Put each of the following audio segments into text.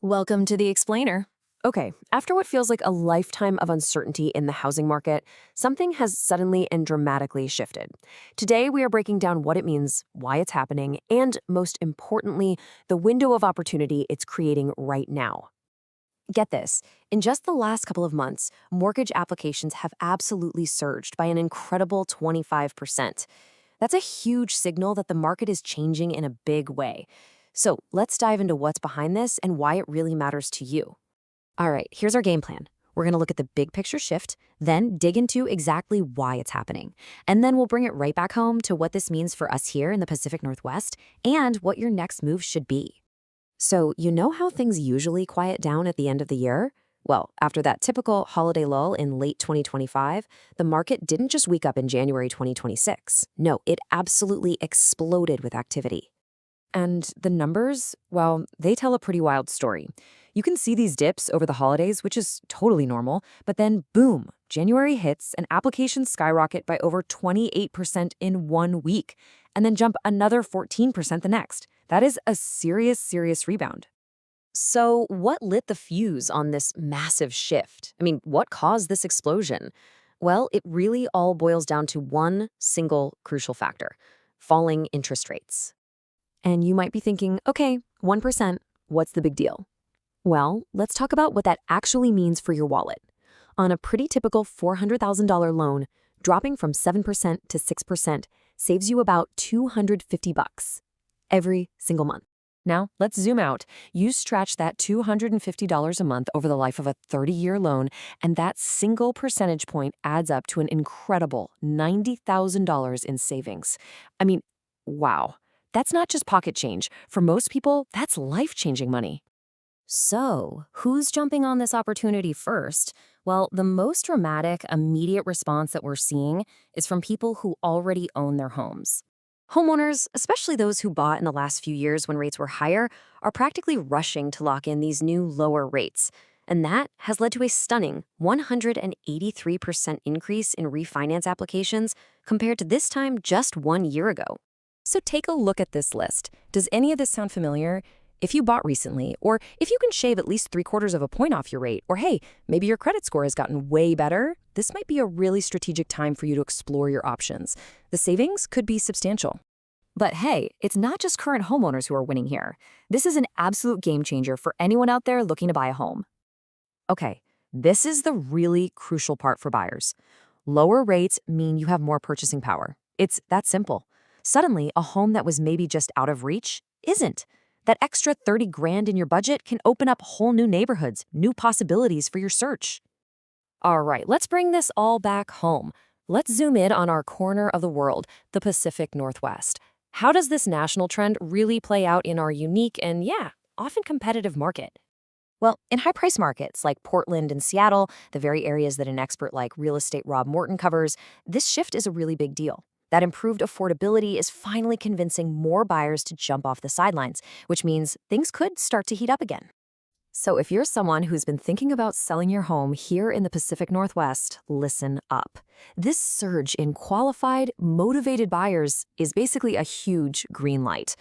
Welcome to the Explainer. Okay, after what feels like a lifetime of uncertainty in the housing market, something has suddenly and dramatically shifted. Today, we are breaking down what it means, why it's happening, and most importantly, the window of opportunity it's creating right now. Get this, in just the last couple of months, mortgage applications have absolutely surged by an incredible 25%. That's a huge signal that the market is changing in a big way. So let's dive into what's behind this and why it really matters to you. All right, here's our game plan. We're going to look at the big picture shift, then dig into exactly why it's happening. And then we'll bring it right back home to what this means for us here in the Pacific Northwest and what your next move should be. So, you know how things usually quiet down at the end of the year? Well, after that typical holiday lull in late 2025, the market didn't just wake up in January 2026. No, it absolutely exploded with activity. And the numbers, well, they tell a pretty wild story. You can see these dips over the holidays, which is totally normal, but then boom, January hits and applications skyrocket by over 28% in 1 week, and then jump another 14% the next. That is a serious rebound. So, what lit the fuse on this massive shift? I mean, what caused this explosion? Well, it really all boils down to one single crucial factor: falling interest rates. And you might be thinking, okay, 1%, what's the big deal? Well, let's talk about what that actually means for your wallet. On a pretty typical $400,000 loan, dropping from 7% to 6% saves you about $250 every single month. Now, let's zoom out. You stretch that $250 a month over the life of a 30-year loan, and that single percentage point adds up to an incredible $90,000 in savings. I mean, wow. That's not just pocket change. For most people, that's life-changing money. So, who's jumping on this opportunity first? Well, the most dramatic, immediate response that we're seeing is from people who already own their homes. Homeowners, especially those who bought in the last few years when rates were higher, are practically rushing to lock in these new lower rates. And that has led to a stunning 183% increase in refinance applications compared to this time just 1 year ago. So take a look at this list. Does any of this sound familiar? If you bought recently, or if you can shave at least 3/4 of a point off your rate, or hey, maybe your credit score has gotten way better, this might be a really strategic time for you to explore your options. The savings could be substantial. But hey, it's not just current homeowners who are winning here. This is an absolute game changer for anyone out there looking to buy a home. Okay, this is the really crucial part for buyers. Lower rates mean you have more purchasing power. It's that simple. Suddenly, a home that was maybe just out of reach isn't. That extra 30 grand in your budget can open up whole new neighborhoods, new possibilities for your search. All right, let's bring this all back home. Let's zoom in on our corner of the world, the Pacific Northwest. How does this national trend really play out in our unique and, yeah, often competitive market? Well, in high-price markets like Portland and Seattle, the very areas that an expert like real estate Rob Morton covers, this shift is a really big deal. That improved affordability is finally convincing more buyers to jump off the sidelines, which means things could start to heat up again. So if you're someone who's been thinking about selling your home here in the Pacific Northwest, listen up. This surge in qualified, motivated buyers is basically a huge green light.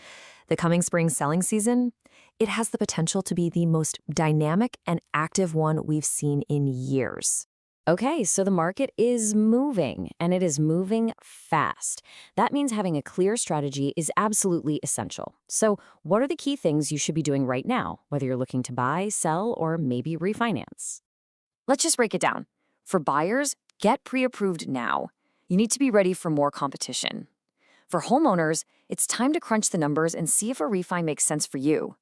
The coming spring selling season, it has the potential to be the most dynamic and active one we've seen in years. Okay, so the market is moving, and it is moving fast. That means having a clear strategy is absolutely essential. So what are the key things you should be doing right now, whether you're looking to buy, sell, or maybe refinance? Let's just break it down. For buyers, get pre-approved now. You need to be ready for more competition. For homeowners, it's time to crunch the numbers and see if a refi makes sense for you.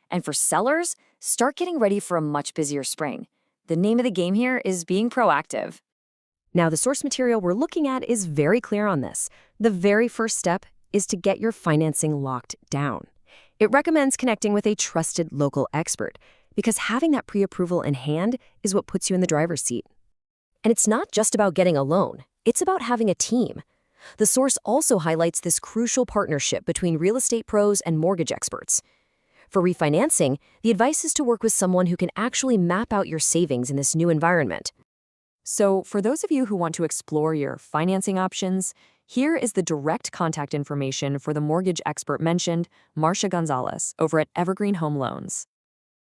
And for sellers, start getting ready for a much busier spring. The name of the game here is being proactive. Now, the source material we're looking at is very clear on this. The very first step is to get your financing locked down. It recommends connecting with a trusted local expert because having that pre-approval in hand is what puts you in the driver's seat. And it's not just about getting a loan. It's about having a team. The source also highlights this crucial partnership between real estate pros and mortgage experts. For refinancing, the advice is to work with someone who can actually map out your savings in this new environment. So, for those of you who want to explore your financing options, here is the direct contact information for the mortgage expert mentioned, Marcia Gonzalez, over at Evergreen Home Loans.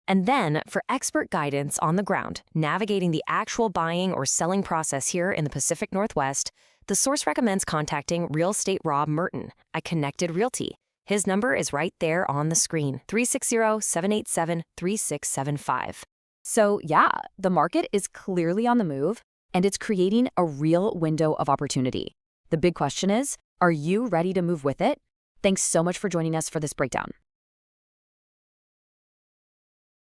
And then, for expert guidance on the ground, navigating the actual buying or selling process here in the Pacific Northwest, the source recommends contacting Real Estate Rob Merton at Connected Realty. His number is right there on the screen, 360-787-3675. So yeah, the market is clearly on the move, and it's creating a real window of opportunity. The big question is, are you ready to move with it? Thanks so much for joining us for this breakdown.